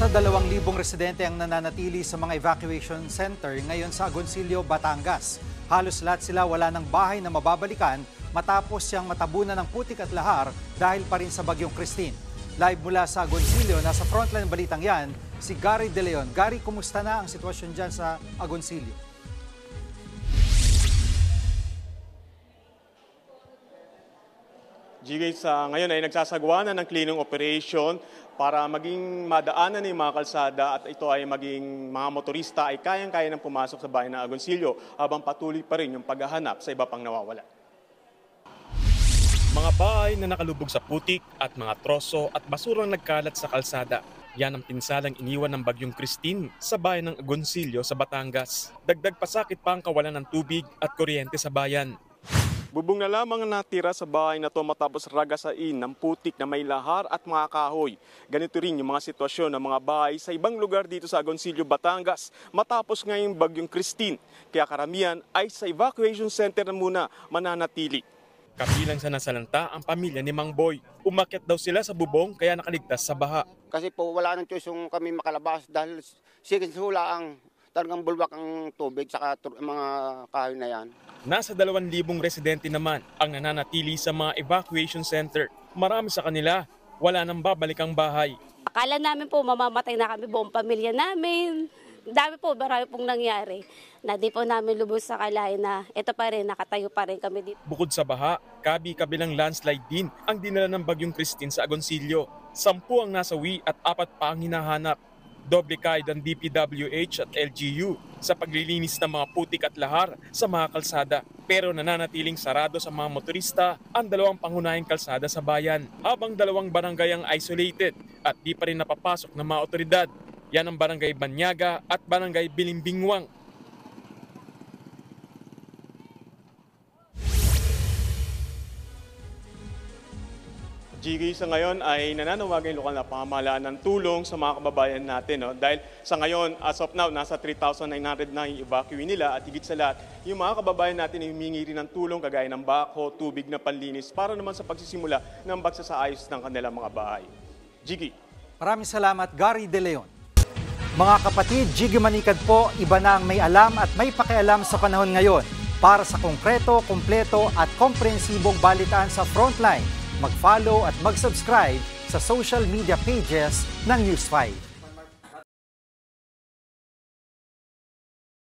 Nasa 2,000 residente ang nananatili sa mga evacuation center ngayon sa Agoncillo, Batangas. Halos lahat sila wala ng bahay na mababalikan matapos siyang matabunan ng putik at lahar dahil pa rin sa bagyong Christine. Live mula sa Agoncillo, nasa frontline balitang yan, si Gary De Leon. Gary, kumusta na ang sitwasyon dyan sa Agoncillo? Gigay sa ngayon ay nagsasagawa na ng cleaning operation para maging madaanan ng mga kalsada at ito ay maging mga motorista ay kayang-kaya nang pumasok sa bayan ng Agoncillo habang patuloy pa rin yung paghahanap sa iba pang nawawala. Mga bahay na nakalubog sa putik at mga troso at basurang nagkalat sa kalsada. Yan ang pinsalang iniwan ng bagyong Christine sa bayan ng Agoncillo sa Batangas. Dagdag pasakit pa ang kawalan ng tubig at kuryente sa bayan. Bubong na lamang ang natira sa bahay na to matapos ragasain ng putik na may lahar at mga kahoy. Ganito rin yung mga sitwasyon ng mga bahay sa ibang lugar dito sa Agoncillo, Batangas matapos ngayong bagyong Christine. Kaya karamihan ay sa evacuation center na muna mananatili. Kabilang sa nasalanta ang pamilya ni Mang Boy. Umakyat daw sila sa bubong kaya nakaligtas sa baha. Kasi po wala nang choice yung kami makalabas dahil sikensula ang talagang bulwak ang tubig sa mga kahoy na yan. Nasa 2,000 residente naman ang nananatili sa mga evacuation center. Marami sa kanila wala nang babalikang bahay. Akala namin po mamamatay na kami buong pamilya namin. Marami pong nangyari na di po namin lubos sa kalain na ito pa rin, nakatayo pa rin kami dito. Bukod sa baha, kabilang landslide din ang dinala ng bagyong Christine sa Agoncillo. 10 ang nasawi at 4 pa ang hinahanap. Doble kahid ang DPWH at LGU sa paglilinis ng mga putik at lahar sa mga kalsada. Pero nananatiling sarado sa mga motorista ang 2 pangunahing kalsada sa bayan, habang 2 barangay ang isolated at di pa rin napapasok ng mga otoridad. Yan ang Barangay Banyaga at Barangay Bilimbingwang. Gigi, sa ngayon ay nananawagan yung lokal na pamahalaan ng tulong sa mga kababayan natin. No? Dahil sa ngayon, as of now, nasa 3,900 na yung evacuee nila at higit sa lahat, yung mga kababayan natin ay humingi rin ng tulong kagaya ng backhoe, tubig na panlinis para naman sa pagsisimula ng pagsasaayos ng kanilang mga bahay. Gigi. Maraming salamat, Gary De Leon. Mga kapatid, Gigi Manikad po, iba na ang may alam at may pakialam sa panahon ngayon. Para sa konkreto, kumpleto at komprehensibong balitaan sa Frontline, mag-follow at mag-subscribe sa social media pages ng News 5.